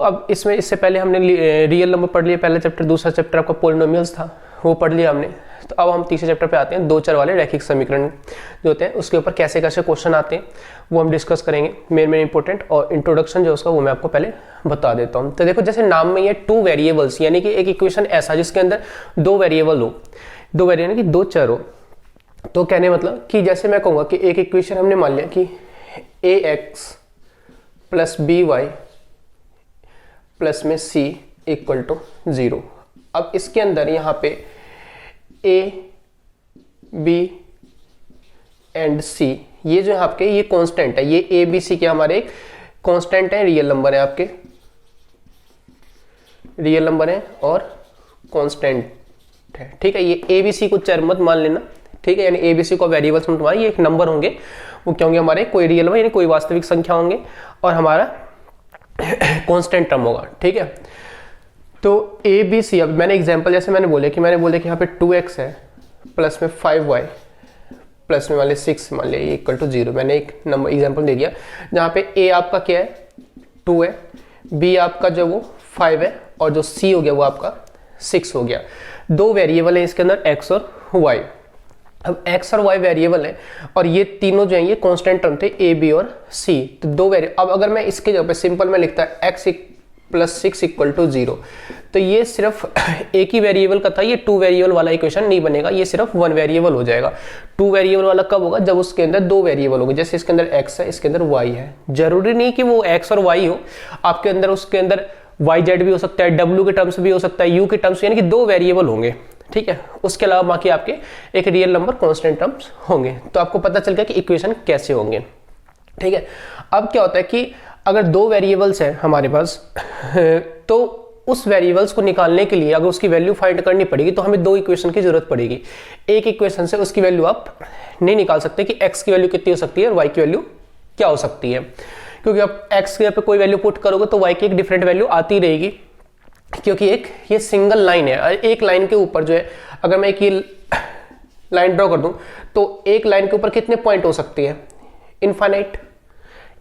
अब इसमें इससे पहले हमने रियल नंबर पढ़ लिया पहला चैप्टर, दूसरा चैप्टर आपका पॉलिनोमियल्स था वो पढ़ लिया हमने। तो अब हम तीसरे चैप्टर पे आते हैं, दो चर वाले रैखिक समीकरण जो होते हैं उसके ऊपर कैसे कैसे क्वेश्चन आते हैं वो हम डिस्कस करेंगे, मेन इंपॉर्टेंट। और इंट्रोडक्शन जो उसका वो मैं आपको पहले बता देता हूँ। तो देखो जैसे नाम में ये टू वेरिएबल्स, यानी कि एक इक्वेशन ऐसा जिसके अंदर दो वेरिएबल हो, दो वेरिएबल यानी कि दो चर हो। तो कहने मतलब कि जैसे मैं कहूँगा कि एक इक्वेशन हमने मान लिया कि ax plus B Y plus में c इक्वल टू 0। अब इसके अंदर यहाँ पे a b एंड c ये जो है आपके ये कांस्टेंट है, ये a b c के हमारे एक कांस्टेंट है, रियल नंबर है, आपके रियल नंबर है और कांस्टेंट है। ठीक है, ये a b c को चर मत मान लेना, ठीक है, यानी a b c को वेरिएबल्स मत मान, ये एक नंबर होंगे, वो क्या होंगे हमारे कोई रियल नंबर यानी कोई वास्तविक संख्या होंगे और हमारा कांस्टेंट टर्म होगा। ठीक है, तो ए बी सी, अब मैंने एग्जांपल जैसे मैंने बोले कि यहाँ पे 2x है प्लस में 5y प्लस में वाले 6 मान लिया इक्वल टू 0। मैंने एक नंबर एग्जांपल दे दिया जहाँ पे a आपका क्या है 2 है, b आपका जो वो 5 है और जो c हो गया वो आपका 6 हो गया। दो वेरिएबल है इसके अंदर x और y। अब x और y वेरिएबल है और ये तीनों जो है ये कांस्टेंट टर्म थे a b और c। तो दो वेरिएबल, अब अगर मैं इसके जगह पे सिंपल में लिखता है x प्लस 6 इक्वल टू 0, तो ये सिर्फ एक ही वेरिएबल का था, ये टू वेरिएबल वाला इक्वेशन नहीं बनेगा, ये सिर्फ वन वेरिएबल हो जाएगा। टू वेरिएबल वाला कब होगा, जब उसके अंदर दो वेरिएबल होंगे, जैसे इसके अंदर x है इसके अंदर y है। जरूरी नहीं कि वो x और y हो, आपके अंदर उसके अंदर yz भी हो सकता है, w के टर्म्स भी हो सकता है, u के टर्म्स, यानी कि दो वेरिएबल होंगे। ठीक है, उसके अलावा बाकी आपके एक रियल नंबर कांस्टेंट टर्म्स होंगे। तो आपको पता चल गया कि इक्वेशन कैसे होंगे। ठीक है, अब क्या होता है कि अगर दो वेरिएबल्स हैं हमारे पास तो उस वेरिएबल्स को निकालने के लिए अगर उसकी वैल्यू फाइंड करनी पड़ेगी तो हमें दो इक्वेशन की जरूरत पड़ेगी। एक इक्वेशन से उसकी वैल्यू आप नहीं निकाल सकते कि x की वैल्यू कितनी हो सकती है और y की वैल्यू क्या हो सकती है, क्योंकि आप x के पे कोई वैल्यू पुट करोगे तो y की एक डिफरेंट वैल्यू आती रहेगी, क्योंकि एक ये सिंगल लाइन है। एक लाइन के ऊपर जो है अगर मैं एक ये लाइन ड्रॉ कर दूं तो एक लाइन के ऊपर कितने पॉइंट हो सकते हैं, इनफाइनाइट।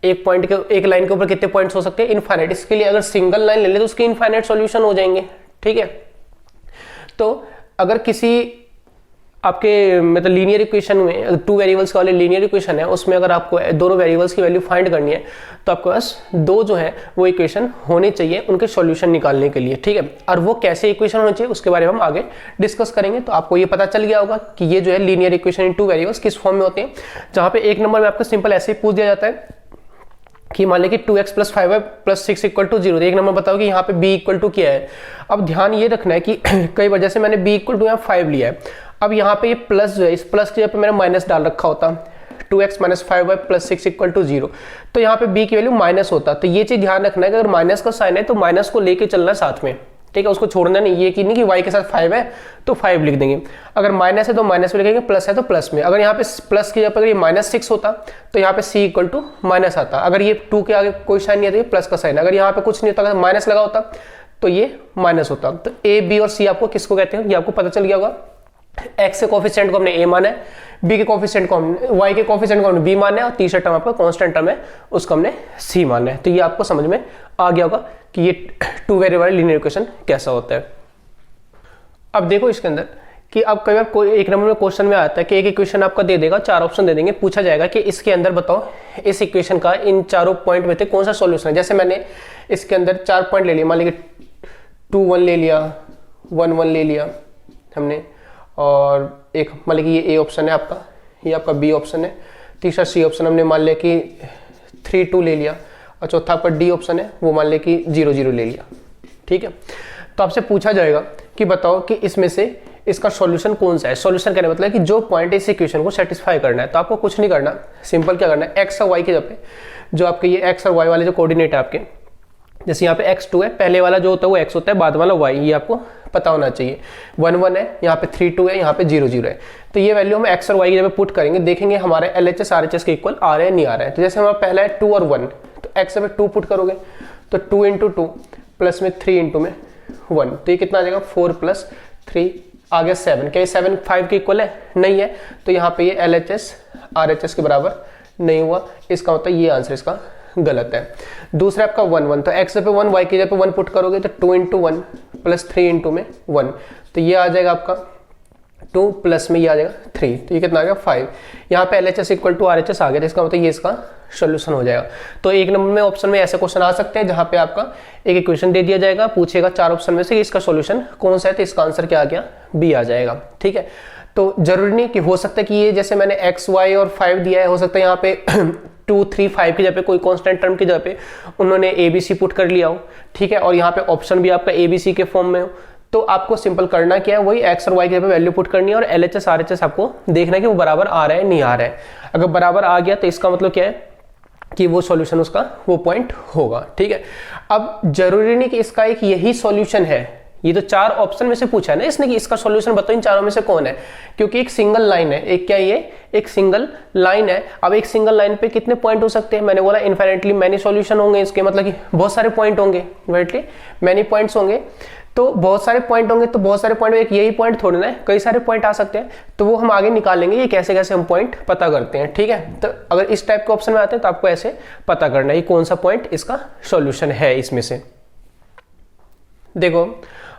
एक पॉइंट के एक लाइन के ऊपर कितने पॉइंट्स हो सकते हैं, इनफाइनाइट। इसके लिए अगर सिंगल लाइन ले ले तो उसके इनफाइनाइट सॉल्यूशन हो जाएंगे। ठीक है, तो अगर किसी आपके मतलब लीनियर इक्वेशन में टू वेरिएबल्स वाले लीनियर इक्वेशन है, उसमें अगर आपको दोनों वेरिएबल्स की वैल्यू फाइंड करनी है तो आपके पास दो जो है वो इक्वेशन होने चाहिए उनके सॉल्यूशन निकालने के लिए। ठीक है, और वो कैसे इक्वेशन होने चाहिए उसके बारे में हम आगे डिस्कस करेंगे। तो आपको ये पता चल गया होगा कि ये जो है linear equation in two variables किस फॉर्म में होते हैं, जहां पे एक नंबर में आपको सिंपल ऐसे ही पूछ दिया जाता है कि मान लें कि 2x plus 5y plus 6 equal to 0। एक नंबर बताओ कि यहाँ पे b इक्वल टू क्या है। अब ध्यान ये रखना है कि कई वजह से मैंने b इक्वल टू यहाँ 5 लिया है, अब यहाँ पे ये प्लस जो है इस प्लस की जगह पे मैंने माइनस डाल रखा होता 2x minus 5y plus 6 equal to 0, तो यहाँ पे b की वैल्यू माइनस होता। तो ये चीज ध्यान रखना है कि अगर माइनस का साइन है तो माइनस को लेके चलना साथ में। ठीक है, उसको छोड़ना नहीं, ये कि नहीं कि y के साथ 5 है तो 5 लिख देंगे, अगर माइनस है तो माइनस में लिखेंगे, प्लस है तो प्लस में। अगर यहाँ पे प्लस की जगह पर ये माइनस 6 होता तो यहाँ पे c इक्वल टू माइनस आता। अगर ये 2 के आगे कोई साइन नहीं आता, ये प्लस का साइन। अगर यहाँ पे कुछ नहीं होता, अगर माइनस लगा होता तो ये माइनस होता। तो a b और c आपको किसको कहते हैं ये आपको पता चल गया होगा। x के कोफिशिएंट को हमने a माना है, b के कोफिशिएंट को हमने y के कोफिशिएंट को हमने b माना है और तीसरा टर्म आपका कांस्टेंट टर्म है उसको हमने c माना है। तो ये आपको समझ में आ गया होगा कि ये टू वेरिएबल लीनियर इक्वेशन कैसा होता है। अब देखो इसके अंदर कि अब कई बार कोई एक नंबर में क्वेश्चन में आता है कि एक इक्वेशन आपका दे देगा, चार ऑप्शन दे देंगे, पूछा जाएगा कि इसके अंदर बताओ इस इक्वेशन का इन चारों पॉइंट में से कौन सा सॉल्यूशन है। जैसे मैंने इसके अंदर 4 पॉइंट ले लिए, मान लीजिए 2 1 ले लिया, 1 1 ले लिया हमने, और एक मान लीजिए ये ए ऑप्शन है आपका, ये आपका बी ऑप्शन है, तीसरा सी ऑप्शन हमने मान लिया कि 3 2 ले लिया, और चौथा आपका डी ऑप्शन है वो मान लिया कि 0 0 ले लिया। ठीक है, तो आपसे पूछा जाएगा कि बताओ कि इसमें से इसका सॉल्यूशन कौन सा है। सॉल्यूशन कहने मतलब कि जो पॉइंट इस इक्वेशन को सेटिस्फाई करना है। तो आपको कुछ नहीं करना, सिंपल क्या करना है, एक्स और वाई के जगह पे जो आपके ये एक्स और वाई वाले जो कोऑर्डिनेट है आपके, जैसे यहाँ पे x2 है, पहले वाला जो होता है वो x होता है, बाद वाला y, ये आपको पता होना चाहिए। 1 1 है, यहाँ पे 3 2 है, यहाँ पे 0 0 है। तो ये वैल्यू हम x और y की जगह पुट करेंगे, देखेंगे हमारे LHS RHS के इक्वल आ रहे हैं नहीं आ रहे हैं। तो जैसे हमारा पहला है 2 और 1, तो x पे 2 पुट करोगे तो 2 इंटू 2 प्लस में 3 इंटू में 1, तो ये कितना आ जाएगा 4 प्लस 3 आ गया 7। क्या ये 7 5 के इक्वल है? नहीं है, तो यहाँ पे ये LHS RHS के बराबर नहीं हुआ। इसका मतलब ये आंसर इसका गलत है। दूसरा आपका 1 1, तो x पे 1, y की जगह पे 1 पुट करोगे तो 2 इंटू 1 प्लस 3 इंटू में 1, तो ये आ जाएगा आपका 2 प्लस में ये आ जाएगा 3, तो ये कितना आ गया 5। यहाँ पे LHS इक्वल टू RHS आ गया, तो इसका मतलब ये इसका सोल्यूशन हो जाएगा। तो एक नंबर में ऑप्शन में ऐसे क्वेश्चन आ सकते हैं जहाँ पे आपका एक इक्वेशन दे दिया जाएगा, पूछेगा 4 ऑप्शन में से इसका सोल्यूशन कौन सा है, तो इसका आंसर क्या आ गया, बी आ जाएगा। ठीक है, तो जरूरी नहीं कि हो सकता है कि ये जैसे मैंने x y और 5 दिया है, हो सकता है यहाँ पे 2 3 5 की जगह पे कोई कांस्टेंट टर्म की जगह पे उन्होंने ABC पुट कर लिया हो। ठीक है, और यहाँ पे ऑप्शन भी आपका ABC के फॉर्म में हो, तो आपको सिंपल करना क्या है, वही x और y की जगह पे वैल्यू पुट करनी है और LHS RHS आपको देखना है कि वो बराबर आ रहा है नहीं आ रहा है। अगर बराबर आ गया तो इसका मतलब क्या है कि वो सॉल्यूशन उसका वो पॉइंट होगा। ठीक है, अब जरूरी नहीं कि इसका एक यही सॉल्यूशन है, ये तो 4 ऑप्शन में से पूछा है ना इसने कि इसका सॉल्यूशन बताओ इन चारों में से कौन है, क्योंकि एक सिंगल लाइन है, एक क्या ये एक सिंगल लाइन है। अब एक सिंगल लाइन पे कितने पॉइंट हो सकते हैं, मैंने बोला इनफाइनाइटली मैनी सॉल्यूशन होंगे, इसके मतलब कि बहुत सारे पॉइंट होंगे, इनफाइनाइटली मैनी पॉइंट्स होंगे, तो बहुत सारे पॉइंट होंगे, तो बहुत सारे पॉइंट, एक यही पॉइंट थोड़ी ना है, कई सारे पॉइंट आ सकते हैं, तो वो हम आगे निकालेंगे ये कैसे कैसे हम पॉइंट पता करते हैं। ठीक है, तो अगर इस टाइप के ऑप्शन में आते हैं तो आपको ऐसे पता करना है कौन सा पॉइंट इसका सॉल्यूशन है इसमें से। देखो,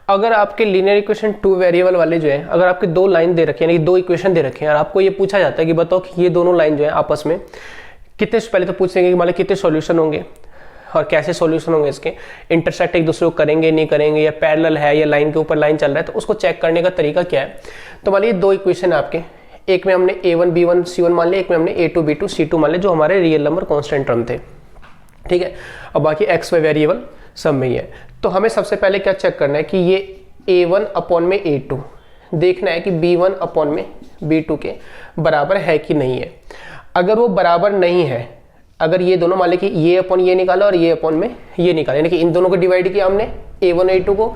अगर आपके लीनियर इक्वेशन 2 वेरिएबल वाले जो है, अगर आपके 2 लाइन दे रखे हैं, यानी 2 इक्वेशन दे रखे हैं और आपको ये पूछा जाता है कि बताओ कि ये दोनों लाइन जो है आपस में कितने, पहले तो पूछेंगे कि मतलब कितने सॉल्यूशन होंगे और कैसे सॉल्यूशन होंगे इसके, इंटरसेक्ट एक दूसरे को करेंगे नहीं करेंगे, या पैरेलल है या लाइन के ऊपर लाइन चल रहा है, तो उसको चेक करने का तरीका क्या है। तो मान लीजिए 2 इक्वेशन है आपके, एक में हमने A1 B1 C1 मान लिया, एक में हमने A2 B2 C2 मान लिया, जो हमारे रियल नंबर कांस्टेंट टर्म थे। ठीक है, और बाकी x y वेरिएबल सब में ही है। तो हमें सबसे पहले क्या चेक करना है कि ये A1 अपॉन में A2, देखना है कि B1 अपॉन में B2 के बराबर है कि नहीं है। अगर वो बराबर नहीं है, अगर ये दोनों मान लें कि ये अपॉन ये निकाला और ये अपॉन में ये निकाला, यानी कि इन दोनों को डिवाइड किया हमने A1 A2 को,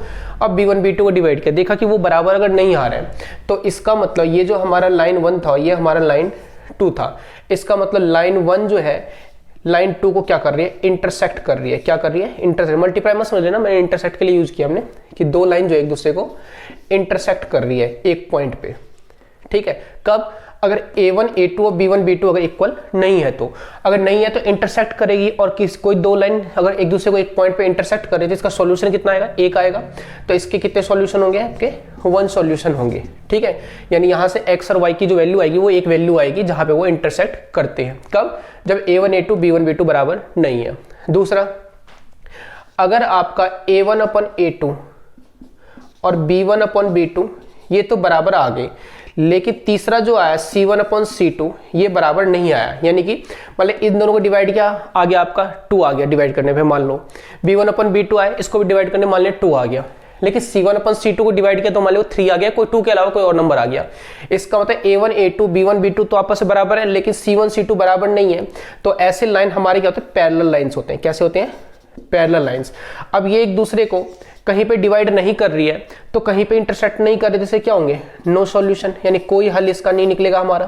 अब B1 B2 को डिवाइड किया, देखा कि वो बराबर अगर नहीं आ रहा है, तो इसका मतलब ये जो हमारा लाइन 1 था ये हमारा लाइन 2 था, इसका मतलब लाइन 1 जो है लाइन 2 को क्या कर रही है, इंटरसेक्ट कर रही है। क्या कर रही है, इंटरसेक्ट, मल्टीप्लाई मत समझ लेना, मैंने इंटरसेक्ट के लिए यूज किया हमने कि 2 लाइन जो एक दूसरे को इंटरसेक्ट कर रही है एक पॉइंट पे। ठीक है, कब, अगर A1 A2 और B1 B2 अगर इक्वल नहीं है, तो अगर नहीं है तो इंटरसेक्ट करेगी, और कोई 2 लाइन अगर एक दूसरे को एक पॉइंट पे इंटरसेक्ट करे तो इसका सॉल्यूशन कितना आएगा, 1 आएगा। तो इसके कितने सॉल्यूशन होंगे आपके, 1 सॉल्यूशन होंगे। ठीक है, यानी यहाँ से x और y की जो वैल्यू आएगी वो एक वैल्यू आएगी जहाँ पे वो इंटरसेक्ट करते हैं। कब, जब A1 A2 B1 B2 बराबर नहीं है। दूसरा, अगर आपका A1 अपॉन A2 और B1 अपॉन B2 ये तो बराबर आ गए, लेकिन तीसरा जो आया C1 अपॉन C2 ये बराबर नहीं आया, यानी कि मतलब इन दोनों को डिवाइड किया, आ गया आपका 2 आ गया डिवाइड करने पे, मान लो B1 अपॉन B2 आया, इसको भी डिवाइड करने मान लिया 2 आ गया, लेकिन C1 अपॉन C2 को डिवाइड किया तो मान लो 3 आ गया, कोई 2 के अलावा कोई और नंबर आ गया। इसका मतलब A1 A2 B1 B2 तो आपस में बराबर है, लेकिन C1 C2 बराबर नहीं है, तो ऐसे लाइन हमारे क्या होते हैं, पैरेलल लाइन्स होते हैं। कैसे होते हैं, पैरेलल लाइन्स। अब ये एक दूसरे को कहीं पे डिवाइड नहीं कर रही है, तो कहीं पे इंटरसेक्ट नहीं कर रही, जैसे क्या होंगे, नो सॉल्यूशन, यानी कोई हल इसका नहीं निकलेगा हमारा।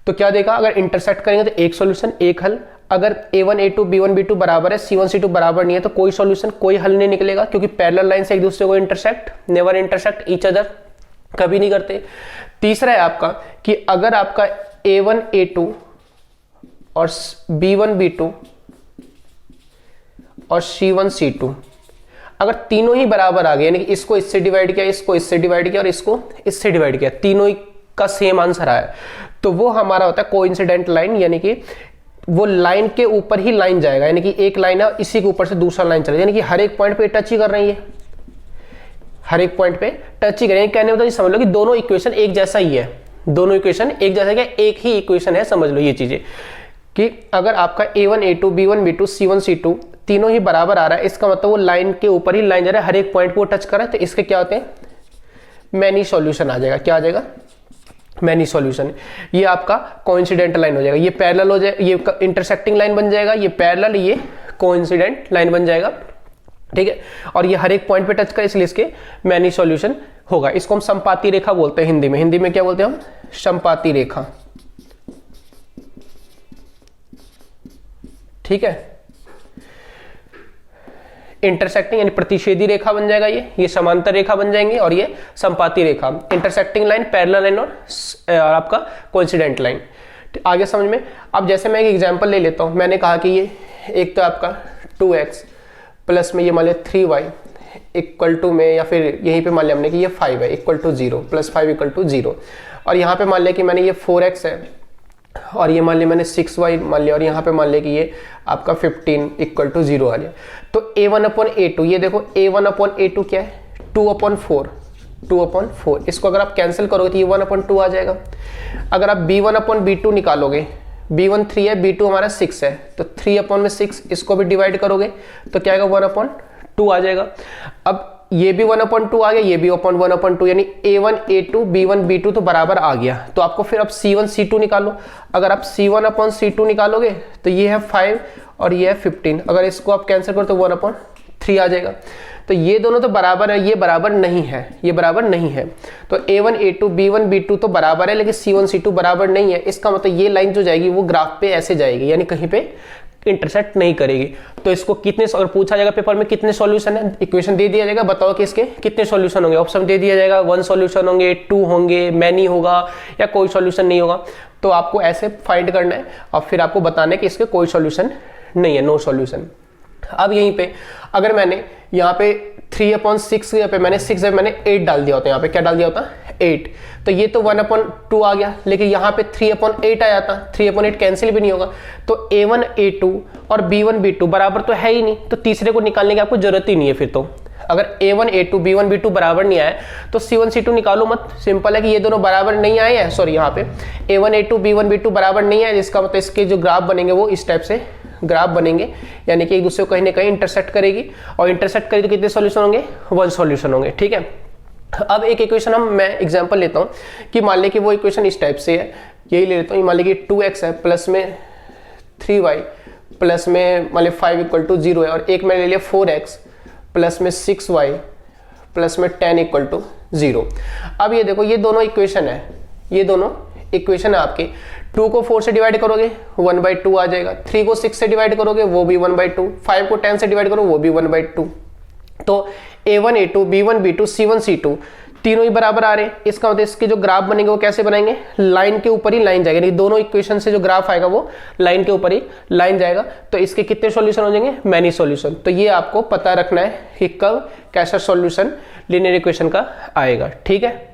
तो क्या देखा, अगर इंटरसेक्ट करेंगे तो एक सॉल्यूशन एक हल, अगर A1 A2 B1 B2 बराबर है, C1 C2 बराबर नहीं है, तो कोई सॉल्यूशन कोई हल नहीं निकलेगा, क्योंकि पैरेलल लाइन से एक दूसरे को intersect never intersect each other, कभी नहीं करते। तीसरा है आपका कि अगर आपका A1 A2 और B1 B2 और C1 C2 अगर तीनों ही बराबर आ गए, यानी कि इसको इससे डिवाइड किया, इसको इससे डिवाइड किया और इसको इससे डिवाइड किया, तीनों ही का सेम आंसर आया, तो वो हमारा होता है कोइंसिडेंट लाइन, यानी कि वो लाइन के ऊपर ही लाइन जाएगा, यानी कि एक लाइन है इसी के ऊपर से दूसरा लाइन चलेगा, यानी कि हर एक पॉइंट पे टच ही कर रही है, हर एक पॉइंट पे टच ही करेंगे। कहने मतलब समझ लो कि दोनों इक्वेशन एक जैसा ही है, दोनों इक्वेशन एक जैसा क्या, एक ही इक्वेशन है, समझ लो ये चीजें कि अगर आपका A1 A2 B1 B2 C1 C2 तीनों ही बराबर आ रहा है, इसका मतलब वो लाइन के ऊपर ही लाइन जा रहा है, हर एक पॉइंट को टच कर रहा है, तो इसके क्या होते हैं, मैनी सॉल्यूशन आ जाएगा। क्या आ जाएगा, मैनी सॉल्यूशन। ये आपका कोइंसिडेंट लाइन हो जाएगा, ये पैरेलल हो जाएगा, ये इंटरसेक्टिंग लाइन बन जाएगा, ये पैरेलल, ये कोइंसिडेंट लाइन बन जाएगा। ठीक है, और ये हर एक पॉइंट पे टच करे, इसलिए इसके मैनी सॉल्यूशन होगा। इसको हम संपाती रेखा बोलते हैं हिंदी में। हिंदी में क्या बोलते हैं हम, संपाती रेखा। ठीक है, इंटरसेक्टिंग यानी प्रतिच्छेदी रेखा बन जाएगा, ये समांतर रेखा बन जाएंगे, और ये संपाती रेखा, इंटरसेक्टिंग लाइन, पैरेलल लाइन और आपका कोइंसिडेंट लाइन। आगे समझ में। अब जैसे मैं एक एग्जांपल ले लेता हूं, मैंने कहा कि एक तो आपका 2x प्लस में ये मान लिया 3y इक्वल टू में, या फिर यहीं पे मान लिया हमने कि ये 5 है equal to 0, plus 5 equal to 0, और यहाँ पे मान लिया कि मैंने ये 4x है और ये मान लिया मैंने 6y मान लिया, और यहाँ पे मान लिया कि ये आपका 15 इक्वल टू 0 आ गया। तो a1/a2, ये देखो a1/a2 क्या है 2/4, इसको अगर आप कैंसिल करोगे तो ये 1/2 आ जाएगा। अगर आप b1/b2 निकालोगे, b1 3 है, b2 हमारा 6 है, तो 3/6 इसको भी डिवाइड करोगे तो क्या आएगा 1/2 आ जाएगा। अब ये भी 1/2 आ गया, ये भी 1/2, यानी a1 a2 b1 b2 तो बराबर आ गया। तो आपको फिर अब c1 c2 निकालो। अगर आप c1/c2 निकालोगे तो ये है 5 और ये है 15, अगर इसको आप कैंसिल करो तो 1/3 आ जाएगा। तो ये दोनों तो बराबर है, ये बराबर नहीं है, ये बराबर नहीं है। तो a1 a2 b1 b2 तो बराबर है, लेकिन c1 c2 बराबर नहीं है। इसका मतलब ये लाइन जो जाएगी वो ग्राफ पे ऐसे जाएगी, यानी कहीं पे इंटरसेक्ट नहीं करेगी। तो इसको कितने, अगर पूछा जाएगा पेपर में कितने सॉल्यूशन है, इक्वेशन दे दिया जाएगा, बताओ कि इसके कितने सॉल्यूशन होंगे। ऑप्शन दे दिया जाएगा 1 सॉल्यूशन होंगे, 2 होंगे, मैनी होगा, या कोई सॉल्यूशन नहीं होगा। तो आपको ऐसे फाइंड करना है और फिर आपको बताना है कि इसके कोई सॉल्यूशन नहीं है, नो सॉल्यूशन। अब यहीं पे अगर मैंने यहाँ पे 3/6 यहाँ पे मैंने 6 मैंने 8 डाल दिया होता, यहाँ पे क्या डाल दिया होता 8, तो ये तो 1/2 आ गया, लेकिन यहाँ पे 3/8 आया था, 3/8 कैंसिल भी नहीं होगा। तो a1 a2 और b1 b2 बराबर तो है ही नहीं, तो तीसरे को निकालने की आपको जरूरत ही नहीं है। फिर तो अगर a1 a2 b1 b2 बराबर नहीं आया तो c1 c2 निकालो मत, सिंपल है कि ये दोनों बराबर नहीं आए हैं, सॉरी यहाँ पे a1 a2 b1 b2 बराबर नहीं आए, जिसका मतलब इसके जो ग्राफ बनेंगे वो इस टाइप से ग्राफ बनेंगे, यानी कि एक दूसरे को कहीं ना कहीं इंटरसेक्ट करेगी, और इंटरसेक्ट करेगी तो कितने सॉल्यूशन होंगे 1 सॉल्यूशन होंगे, ठीक है। अब एक इक्वेशन मैं एग्जांपल लेता हूँ कि मान लें कि वो इक्वेशन इस टाइप से है, यही ले लेता हूँ, मान लें कि 2x है प्लस में 3y प्लस में मान लें 5 इक्वल टू 0 है, और एक मैंने ले लिया 4x प्लस में 6y प्लस में 10 इक्वल टू 0। अब ये देखो ये दोनों इक्वेशन है, ये दोनों इक्वेशन है आपके। 2 को 4 से डिवाइड करोगे 1/2 आ जाएगा, 3 को 6 से डिवाइड करोगे वो भी 1/2, 5 को 10 से डिवाइड करो वो भी 1/2। तो a1 a2 b1 b2 c1 c2 तीनों ही बराबर आ रहे हैं। इसका मतलब इसके जो ग्राफ बनेंगे वो कैसे बनाएंगे, लाइन के ऊपर ही लाइन जाएगा, दोनों इक्वेशन से जो ग्राफ आएगा वो लाइन के ऊपर ही लाइन जाएगा। तो इसके कितने सॉल्यूशन हो जाएंगे, मैनी सॉल्यूशन। तो ये आपको पता रखना है कि कब कैसा सॉल्यूशन लीनियर इक्वेशन का आएगा, ठीक है।